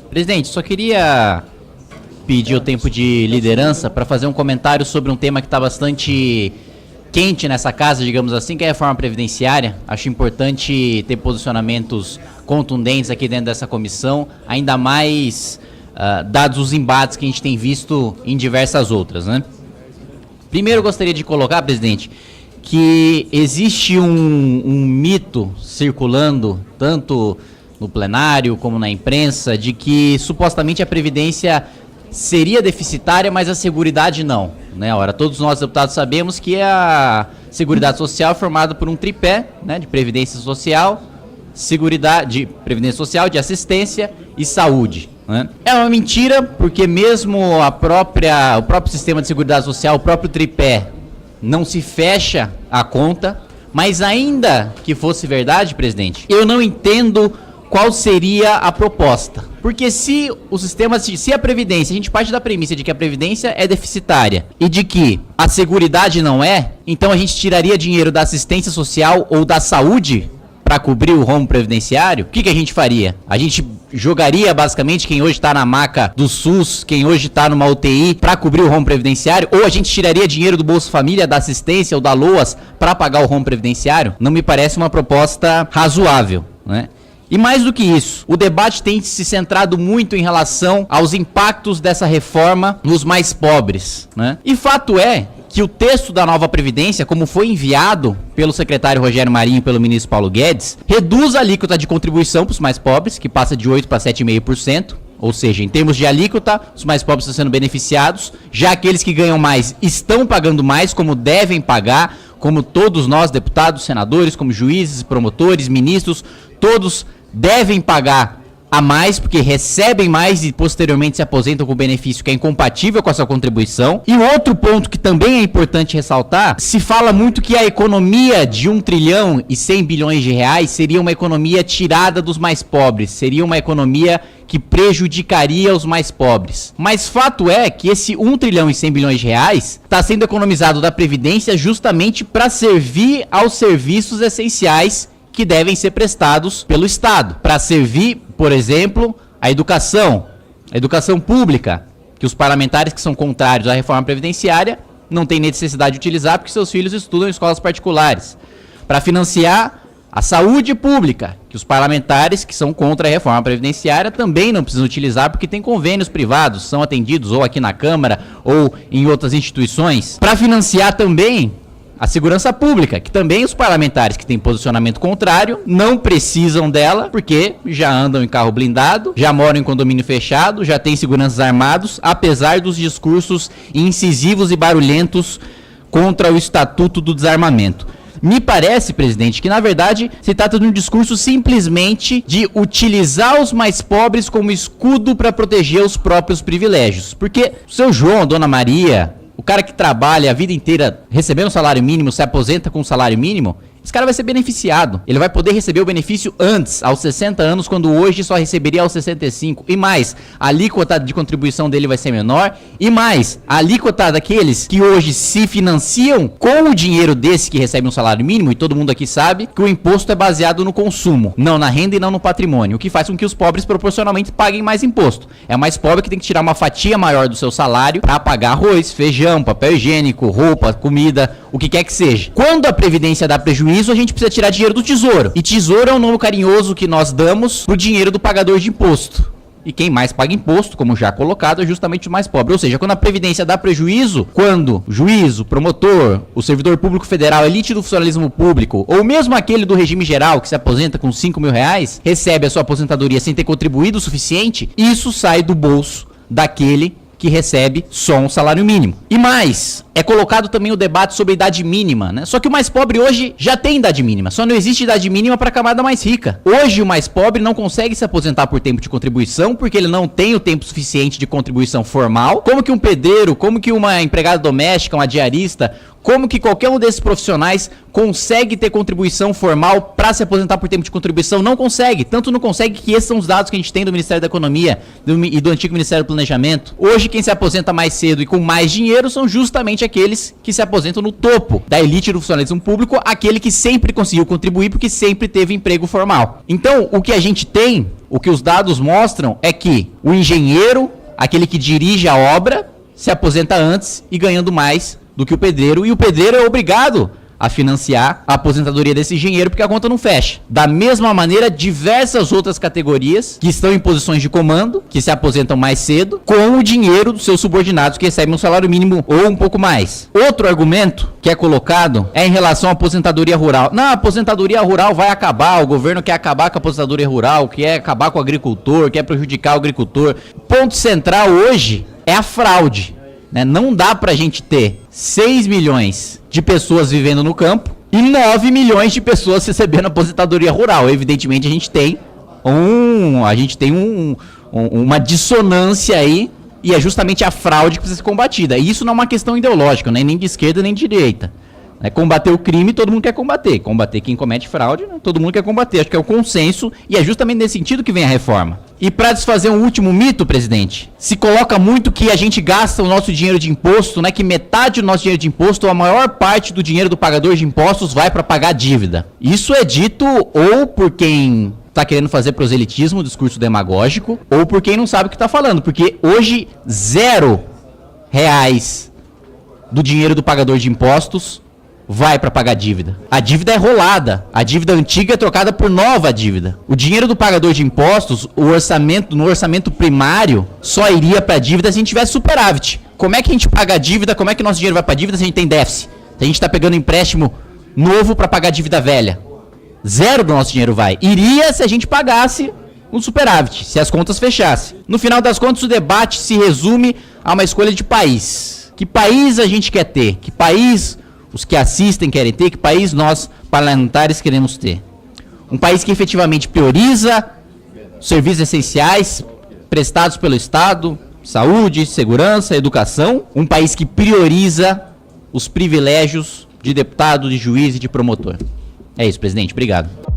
Presidente, só queria pedir o tempo de liderança para fazer um comentário sobre um tema que está bastante quente nessa casa, digamos assim, que é a reforma previdenciária. Acho importante ter posicionamentos contundentes aqui dentro dessa comissão, ainda mais dados os embates que a gente tem visto em diversas outras, né? Primeiro, eu gostaria de colocar, presidente, que existe um mito circulando, tanto no plenário como na imprensa, de que supostamente a Previdência seria deficitária, mas a Seguridade não, né? Ora, todos nós deputados sabemos que a Seguridade Social é formada por um tripé, né, de Previdência Social, Seguridade, Previdência Social, de Assistência e Saúde, né? É uma mentira, porque mesmo o próprio sistema de Seguridade Social, o próprio tripé, não se fecha a conta, mas ainda que fosse verdade, presidente, eu não entendo qual seria a proposta. Porque se a Previdência, a gente parte da premissa de que a Previdência é deficitária e de que a Seguridade não é, então a gente tiraria dinheiro da assistência social ou da saúde para cobrir o rombo previdenciário. O que a gente faria? A gente jogaria basicamente quem hoje está na maca do SUS, quem hoje está numa UTI para cobrir o rombo previdenciário, ou a gente tiraria dinheiro do Bolsa Família, da assistência ou da LOAS para pagar o rombo previdenciário? Não me parece uma proposta razoável, né? E mais do que isso, o debate tem se centrado muito em relação aos impactos dessa reforma nos mais pobres, né? E fato é que o texto da nova Previdência, como foi enviado pelo secretário Rogério Marinho e pelo ministro Paulo Guedes, reduz a alíquota de contribuição para os mais pobres, que passa de 8% para 7,5%. Ou seja, em termos de alíquota, os mais pobres estão sendo beneficiados, já aqueles que ganham mais estão pagando mais, como devem pagar, como todos nós, deputados, senadores, como juízes, promotores, ministros, todos devem pagar a mais, porque recebem mais e posteriormente se aposentam com benefício que é incompatível com a sua contribuição. E o outro ponto que também é importante ressaltar, se fala muito que a economia de 1 trilhão e 100 bilhões de reais seria uma economia tirada dos mais pobres, seria uma economia que prejudicaria os mais pobres. Mas fato é que esse 1 trilhão e 100 bilhões de reais está sendo economizado da Previdência justamente para servir aos serviços essenciais que devem ser prestados pelo Estado, para servir, por exemplo, a educação pública, que os parlamentares que são contrários à reforma previdenciária não têm necessidade de utilizar porque seus filhos estudam em escolas particulares, para financiar a saúde pública, que os parlamentares que são contra a reforma previdenciária também não precisam utilizar porque tem convênios privados, são atendidos ou aqui na Câmara ou em outras instituições, para financiar também a segurança pública, que também os parlamentares que têm posicionamento contrário não precisam dela, porque já andam em carro blindado, já moram em condomínio fechado, já têm seguranças armados, apesar dos discursos incisivos e barulhentos contra o Estatuto do Desarmamento. Me parece, presidente, que na verdade se trata de um discurso simplesmente de utilizar os mais pobres como escudo para proteger os próprios privilégios. Porque o seu João, a dona Maria, o cara que trabalha a vida inteira recebendo um salário mínimo, se aposenta com um salário mínimo, esse cara vai ser beneficiado. Ele vai poder receber o benefício antes, aos 60 anos, quando hoje só receberia aos 65. E mais, a alíquota de contribuição dele vai ser menor. E mais, a alíquota daqueles que hoje se financiam com o dinheiro desse que recebe um salário mínimo, e todo mundo aqui sabe que o imposto é baseado no consumo, não na renda e não no patrimônio, o que faz com que os pobres proporcionalmente paguem mais imposto. É mais pobre que tem que tirar uma fatia maior do seu salário para pagar arroz, feijão, papel higiênico, roupa, comida, o que quer que seja. Quando a Previdência dá prejuízo, a gente precisa tirar dinheiro do tesouro. E tesouro é um nome carinhoso que nós damos pro dinheiro do pagador de imposto. E quem mais paga imposto, como já colocado, é justamente o mais pobre. Ou seja, quando a Previdência dá prejuízo, quando o juiz, o promotor, o servidor público federal, a elite do funcionalismo público, ou mesmo aquele do regime geral que se aposenta com 5 mil reais, recebe a sua aposentadoria sem ter contribuído o suficiente, isso sai do bolso daquele que recebe só um salário mínimo. E mais, é colocado também o debate sobre a idade mínima, né? Só que o mais pobre hoje já tem idade mínima, só não existe idade mínima para a camada mais rica. Hoje o mais pobre não consegue se aposentar por tempo de contribuição, porque ele não tem o tempo suficiente de contribuição formal. Como que um pedreiro, como que uma empregada doméstica, uma diarista, como que qualquer um desses profissionais consegue ter contribuição formal para se aposentar por tempo de contribuição? Não consegue. Tanto não consegue que esses são os dados que a gente tem do Ministério da Economia e do antigo Ministério do Planejamento. Hoje quem se aposenta mais cedo e com mais dinheiro são justamente aqueles que se aposentam no topo da elite do funcionalismo público, aquele que sempre conseguiu contribuir porque sempre teve emprego formal. Então, o que a gente tem O que os dados mostram é que o engenheiro, aquele que dirige a obra, se aposenta antes e ganhando mais do que o pedreiro, e o pedreiro é obrigado a financiar a aposentadoria desse engenheiro porque a conta não fecha. Da mesma maneira, diversas outras categorias que estão em posições de comando, que se aposentam mais cedo, com o dinheiro dos seus subordinados que recebem um salário mínimo ou um pouco mais. Outro argumento que é colocado é em relação à aposentadoria rural. Não, a aposentadoria rural vai acabar, o governo quer acabar com a aposentadoria rural, quer acabar com o agricultor, quer prejudicar o agricultor. Ponto central hoje é a fraude. Não dá pra gente ter 6 milhões de pessoas vivendo no campo e 9 milhões de pessoas recebendo aposentadoria rural. Evidentemente a gente tem uma dissonância aí, e é justamente a fraude que precisa ser combatida. E isso não é uma questão ideológica, nem de esquerda nem de direita. Combater o crime, todo mundo quer combater. Combater quem comete fraude, todo mundo quer combater. Acho que é o consenso, e é justamente nesse sentido que vem a reforma. E para desfazer um último mito, presidente, se coloca muito que a gente gasta o nosso dinheiro de imposto, que metade do nosso dinheiro de imposto, ou a maior parte do dinheiro do pagador de impostos, vai para pagar dívida. Isso é dito ou por quem está querendo fazer proselitismo, discurso demagógico, ou por quem não sabe o que está falando. Porque hoje, R$0 do dinheiro do pagador de impostos vai para pagar dívida. A dívida é rolada. A dívida antiga é trocada por nova dívida. O dinheiro do pagador de impostos, no orçamento primário, só iria para dívida se a gente tivesse superávit. Como é que a gente paga a dívida? Como é que nosso dinheiro vai para dívida se a gente tem déficit? Se a gente está pegando empréstimo novo para pagar dívida velha. 0 do nosso dinheiro vai. Iria se a gente pagasse um superávit, se as contas fechassem. No final das contas, o debate se resume a uma escolha de país. Que país a gente quer ter? Que país os que assistem querem ter? Que país nós, parlamentares, queremos ter? Um país que efetivamente prioriza serviços essenciais prestados pelo Estado, saúde, segurança, educação. Um país que prioriza os privilégios de deputado, de juiz e de promotor. É isso, presidente. Obrigado.